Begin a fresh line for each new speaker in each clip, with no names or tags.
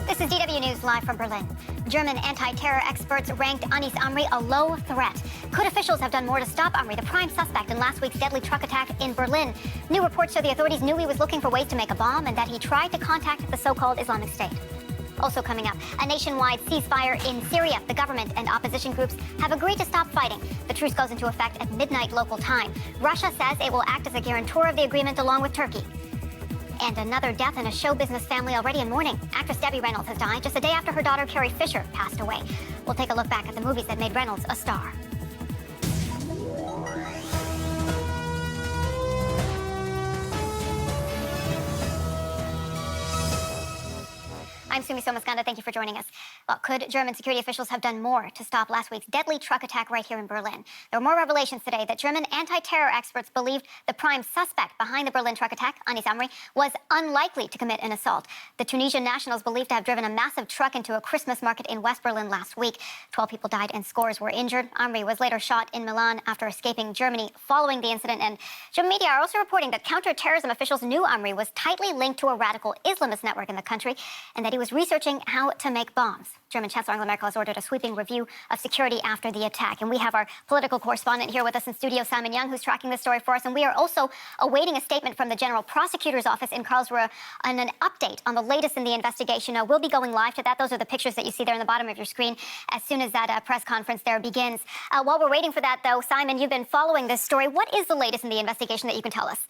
This is DW News live from Berlin. German anti-terror experts ranked Anis Amri a low threat. Could officials have done more to stop Amri, the prime suspect in last week's deadly truck attack in Berlin? New reports show the authorities knew he was looking for ways to make a bomb and that he tried to contact the so-called Islamic State. Also coming up, a nationwide ceasefire in Syria. The government and opposition groups have agreed to stop fighting. The truce goes into effect at midnight local time. Russia says it will act as a guarantor of the agreement along with Turkey. And another death in a show business family already in mourning. Actress Debbie Reynolds has died just a day after her daughter Carrie Fisher passed away. We'll take a look back at the movies that made Reynolds a star. I'm Sumi Somaskanda. Thank you for joining us. Well, could German security officials have done more to stop last week's deadly truck attack right here in Berlin? There were more revelations today that German anti-terror experts believed the prime suspect behind the Berlin truck attack, Anis Amri, was unlikely to commit an assault. The Tunisian national is believed to have driven a massive truck into a Christmas market in West Berlin last week. 12 people died and scores were injured. Amri was later shot in Milan after escaping Germany following the incident. And German media are also reporting that counterterrorism officials knew Amri was tightly linked to a radical Islamist network in the country and that he was researching how to make bombs. German Chancellor Angela Merkel has ordered a sweeping review of security after the attack. And we have our political correspondent here with us in studio, Simon Young, who's tracking this story for us. And we are also awaiting a statement from the General Prosecutor's Office in Karlsruhe and an update on the latest in the investigation. We'll be going live to that. Those are the pictures that you see there in the bottom of your screen as soon as that press conference there begins. While we're waiting for that, though, Simon, you've been following this story. What is the latest in the investigation that you can tell us?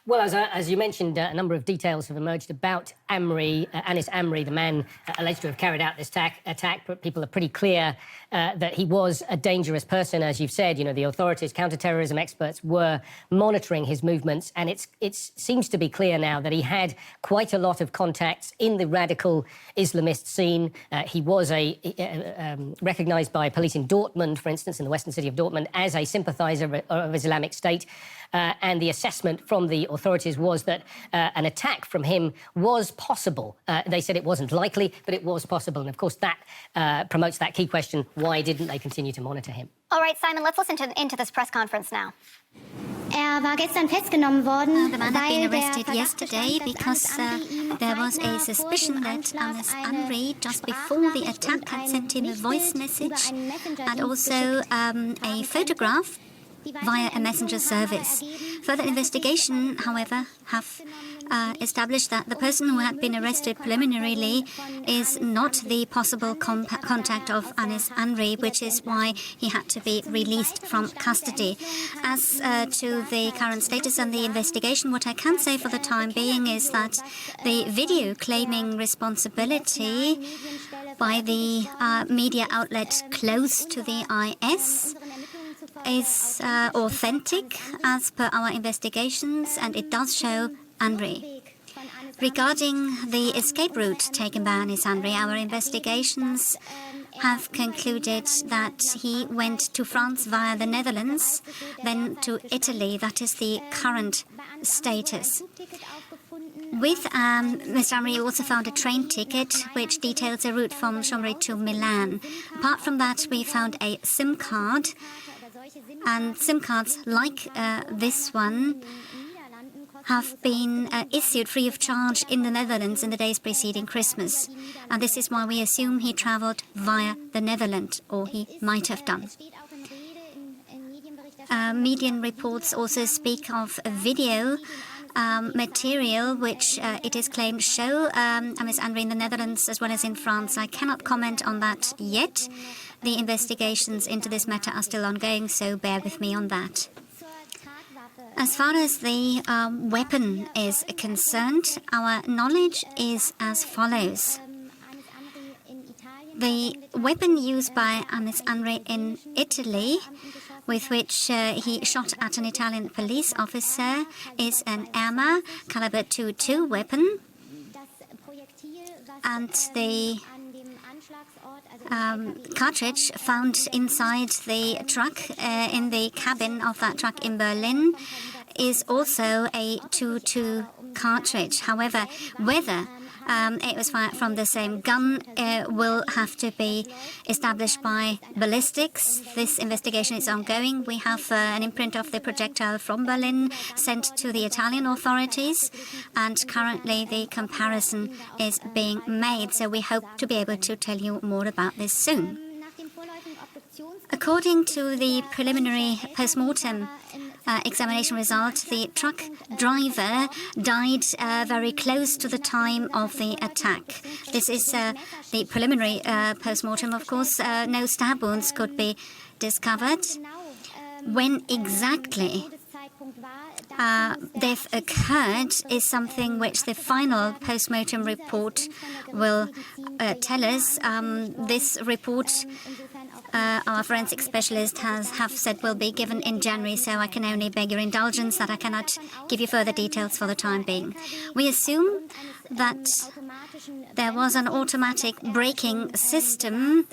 Well, as you mentioned, a number of details have emerged about Anis Amri, the man alleged to have carried out this attack. But people are pretty clear that he was a dangerous person, as you've said. You know, the authorities, counterterrorism experts were monitoring his movements, and it seems to be clear now that he had quite a lot of contacts in the radical Islamist scene. He was recognised by police in Dortmund, for instance, in the western city of Dortmund, as a sympathiser of Islamic State. And the assessment from the authorities was that an attack from him was possible. They said it wasn't likely, but it was possible. And, of course, that promotes that key question, why didn't they continue to monitor him?
All right, Simon, let's listen into this press conference now.
The man had been arrested yesterday because there was a suspicion that Anis Amri, just before the attack, had sent him a voice message and also a photograph via a messenger service. Further investigation, however, have established that the person who had been arrested preliminarily is not the possible contact of Anis Amri, which is why he had to be released from custody. As to the current status and the investigation, what I can say for the time being is that the video claiming responsibility by the media outlet close to the IS is authentic as per our investigations, and it does show Amri. Regarding the escape route taken by Anis Amri, our investigations have concluded that he went to France via the Netherlands, then to Italy. That is the current status. With Mr. Amri, we also found a train ticket which details a route from Chambéry to Milan. Apart from that, we found a SIM card. And SIM cards like this one have been issued free of charge in the Netherlands in the days preceding Christmas. And this is why we assume he travelled via the Netherlands, or he might have done. Median reports also speak of a video material which it is claimed show Anis Amri in the Netherlands as well as in France. I cannot comment on that yet. The investigations into this matter are still ongoing, so bear with me on that. As far as the weapon is concerned, our knowledge is as follows. The weapon used by Anis Amri in Italy, with which he shot at an Italian police officer, is an Arma caliber .22 weapon. And the cartridge found inside the truck, in the cabin of that truck in Berlin, is also a .22 cartridge. However, whether it was fired from the same gun will have to be established by ballistics. This investigation is ongoing. We have an imprint of the projectile from Berlin sent to the Italian authorities, and currently the comparison is being made. So we hope to be able to tell you more about this soon. According to the preliminary post-mortem examination result, the truck driver died very close to the time of the attack. This is the preliminary post-mortem. Of course, no stab wounds could be discovered. When exactly death occurred is something which the final post-mortem report will tell us. This report, our forensic specialist have said will be given in January, so I can only beg your indulgence that I cannot give you further details for the time being. We assume that there was an automatic braking system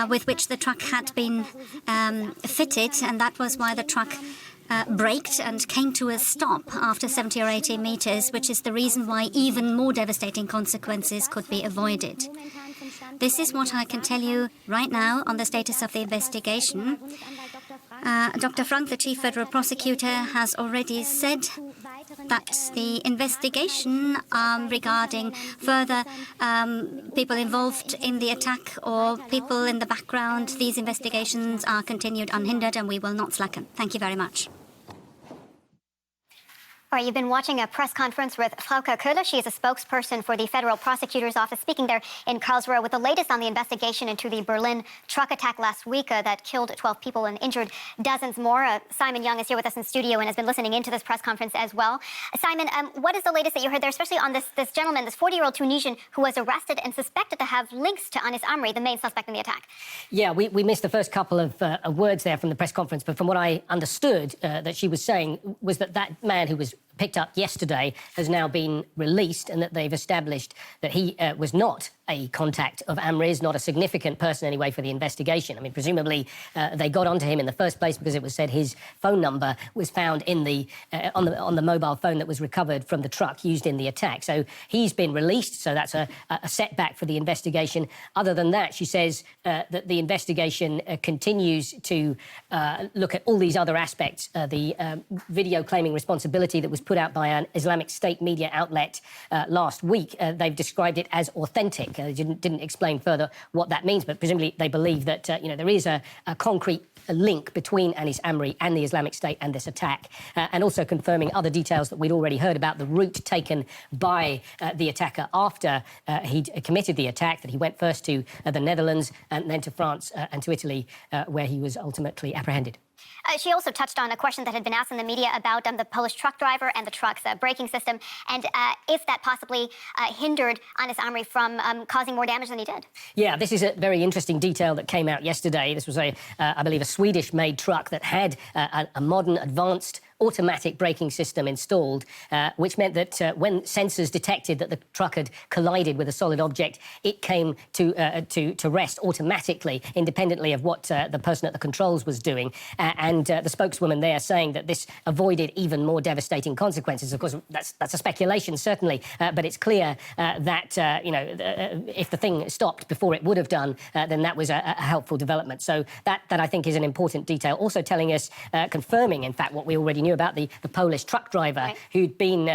with which the truck had been fitted, and that was why the truck braked and came to a stop after 70 or 80 meters, which is the reason why even more devastating consequences could be avoided. This is what I can tell you right now on the status of the investigation. Dr. Frank, the chief federal prosecutor, has already said that the investigation regarding further people involved in the attack or people in the background, these investigations are continued unhindered and we will not slacken. Thank you very much.
All right, you've been watching a press conference with Frauke Köhler. She is a spokesperson for the Federal Prosecutor's Office, speaking there in Karlsruhe with the latest on the investigation into the Berlin truck attack last week that killed 12 people and injured dozens more. Simon Young is here with us in studio and has been listening into this press conference as well. Simon, what is the latest that you heard there, especially on this gentleman, this 40-year-old Tunisian who was arrested and suspected to have links to Anis Amri, the main suspect in the attack?
Yeah, we missed the first couple of words there from the press conference, but from what I understood that she was saying was that man who was picked up yesterday has now been released, and that they've established that he was not a contact of Amri's, not a significant person anyway for the investigation. I mean, presumably they got onto him in the first place because it was said his phone number was found in the on the mobile phone that was recovered from the truck used in the attack. So he's been released, so that's a setback for the investigation. Other than that, she says that the investigation continues to look at all these other aspects. The video claiming responsibility that was put out by an Islamic State media outlet last week, they've described it as authentic. They didn't explain further what that means, but presumably they believe that there is a concrete link between Anis Amri and the Islamic State and this attack, and also confirming other details that we'd already heard about the route taken by the attacker after he'd committed the attack, that he went first to the Netherlands and then to France and to Italy, where he was ultimately apprehended.
She also touched on a question that had been asked in the media about the Polish truck driver and the truck's braking system, and if that possibly hindered Anis Amri from causing more damage than he did.
Yeah, this is a very interesting detail that came out yesterday. This was, I believe, a Swedish-made truck that had a modern, advanced automatic braking system installed, which meant that when sensors detected that the truck had collided with a solid object, it came to rest automatically, independently of what the person at the controls was doing. And the spokeswoman there saying that this avoided even more devastating consequences. Of course, that's a speculation, certainly, but it's clear that if the thing stopped before it would have done, then that was a helpful development. So that I think is an important detail. Also telling us, confirming, in fact, what we already knew about the Polish truck driver, right, who'd been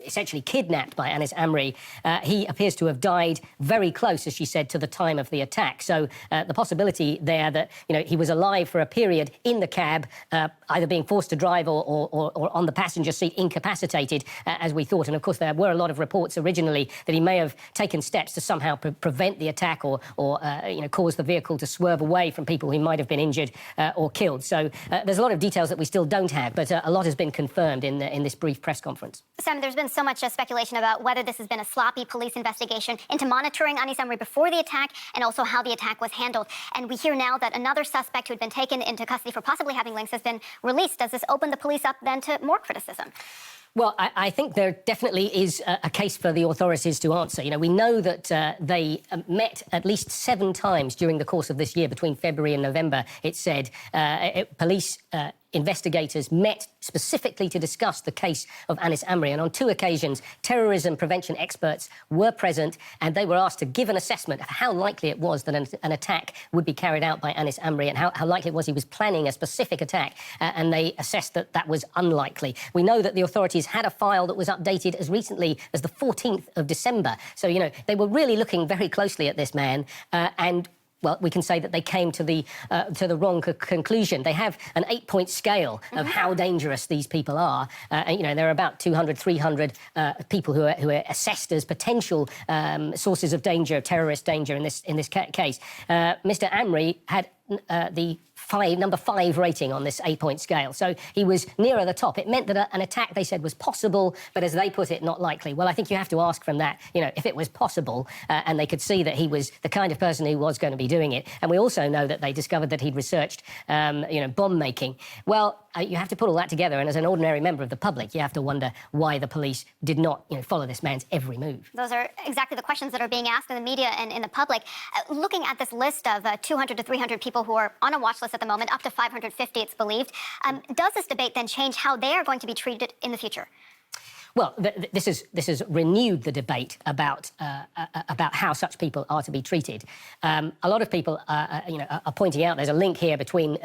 essentially kidnapped by Anis Amri. He appears to have died very close, as she said, to the time of the attack. So the possibility there that he was alive for a period in the cab, either being forced to drive or on the passenger seat, incapacitated, as we thought. And of course, there were a lot of reports originally that he may have taken steps to somehow prevent the attack or cause the vehicle to swerve away from people who might have been injured or killed. So there's a lot of details that we still don't have, but a lot has been confirmed in this brief press conference.
Sam, there's been so much speculation about whether this has been a sloppy police investigation into monitoring Anis Amri before the attack and also how the attack was handled. And we hear now that another suspect who had been taken into custody for possibly having links has been released. Does this open the police up then to more criticism?
Well, I think there definitely is a case for the authorities to answer. We know that they met at least 7 times during the course of this year, between February and November, it said. Police investigators met specifically to discuss the case of Anis Amri. And on 2 occasions, terrorism prevention experts were present, and they were asked to give an assessment of how likely it was that an attack would be carried out by Anis Amri, and how likely it was he was planning a specific attack, and they assessed that that was unlikely. We know that the authorities had a file that was updated as recently as the 14th of December. So, you know, they were really looking very closely at this man, and well, we can say that they came to the wrong conclusion. They have an 8-point scale of how dangerous these people are. And, you know, there are about 200, 300 people who are assessed as potential sources of danger, terrorist danger in this case. Mr. Amri had the number 5 rating on this 8-point scale. So he was nearer the top. It meant that an attack, they said, was possible, but as they put it, not likely. Well, I think you have to ask from that, you know, if it was possible and they could see that he was the kind of person who was going to be doing it. And we also know that they discovered that he'd researched, you know, bomb making. Well, you have to put all that together, and as an ordinary member of the public, you have to wonder why the police did not, you know, follow this man's every move.
Those are exactly the questions that are being asked in the media and in the public. Looking at this list of 200 to 300 people who are on a watch list at the moment, up to 550, it's believed, does this debate then change how they are going to be treated in the future?
Well, this has renewed the debate about how such people are to be treated. A lot of people, you know, are pointing out there's a link here between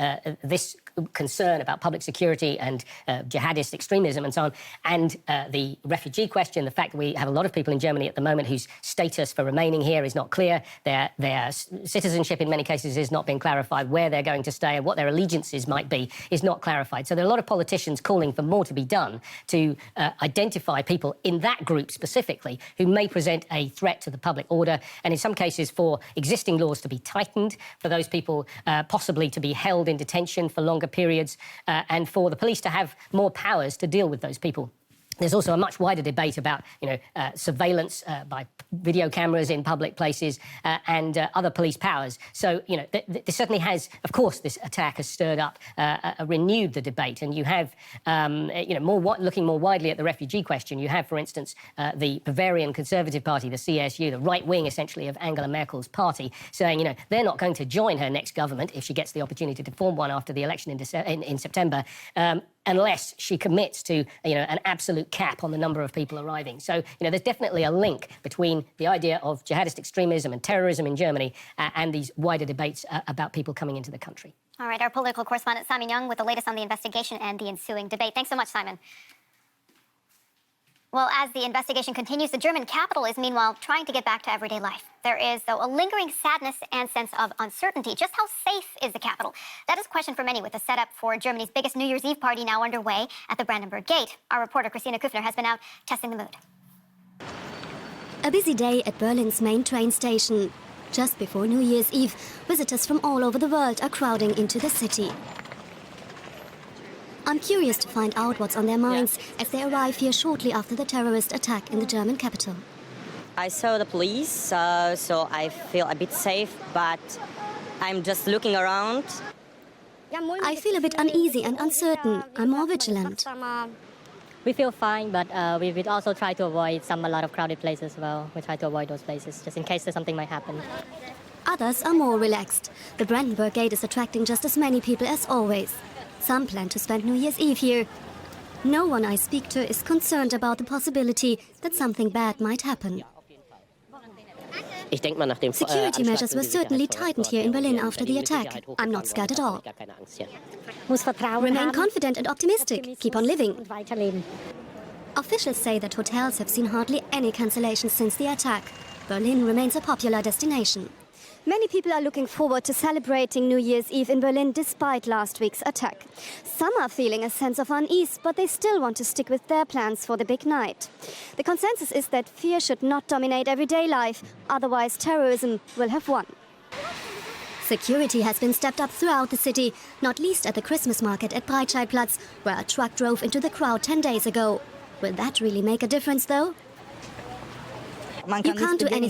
this concern about public security and jihadist extremism and so on, and the refugee question, the fact that we have a lot of people in Germany at the moment whose status for remaining here is not clear, their citizenship in many cases is not being clarified, where they're going to stay and what their allegiances might be is not clarified. So there are a lot of politicians calling for more to be done to identify people in that group specifically who may present a threat to the public order, and in some cases for existing laws to be tightened, for those people possibly to be held in detention for longer periods, and for the police to have more powers to deal with those people. There's also a much wider debate about, you know, surveillance by video cameras in public places and other police powers. So, you know, this certainly has, of course, this attack has stirred up, renewed the debate. And you have, you know, looking more widely at the refugee question, you have, for instance, the Bavarian Conservative Party, the CSU, the right wing, essentially, of Angela Merkel's party, saying, you know, they're not going to join her next government if she gets the opportunity to form one after the election in September. Unless she commits to, you know, an absolute cap on the number of people arriving. So, you know, there's definitely a link between the idea of jihadist extremism and terrorism in Germany and these wider debates about people coming into the country.
All right, our political correspondent Simon Young with the latest on the investigation and the ensuing debate. Thanks so much, Simon. Well, as the investigation continues, the German capital is meanwhile trying to get back to everyday life. There is, though, a lingering sadness and sense of uncertainty. Just how safe is the capital? That is a question for many, with the setup for Germany's biggest New Year's Eve party now underway at the Brandenburg Gate. Our reporter Christina Küffner has been out testing the mood.
A busy day at Berlin's main train station. Just before New Year's Eve, visitors from all over the world are crowding into the city. I'm curious to find out what's on their minds as they arrive here shortly after the terrorist attack in the German capital.
I saw the police, so I feel a bit safe, but I'm just looking around.
I feel a bit uneasy and uncertain. I'm more vigilant.
We feel fine, but we would also try to avoid a lot of crowded places as well. We try to avoid those places, just in case something might happen.
Others are more relaxed. The Brandenburg Gate is attracting just as many people as always. Some plan to spend New Year's Eve here. No one I speak to is concerned about the possibility that something bad might happen. Security measures were certainly tightened here in Berlin after the attack. I'm not scared at all. Remain confident and optimistic. Keep on living. Officials say that hotels have seen hardly any cancellations since the attack. Berlin remains a popular destination. Many people are looking forward to celebrating New Year's Eve in Berlin despite last week's attack. Some are feeling a sense of unease, but they still want to stick with their plans for the big night. The consensus is that fear should not dominate everyday life, otherwise terrorism will have won. Security has been stepped up throughout the city, not least at the Christmas market at Breitscheidplatz, where a truck drove into the crowd 10 days ago. Will that really make a difference, though? You can't do anything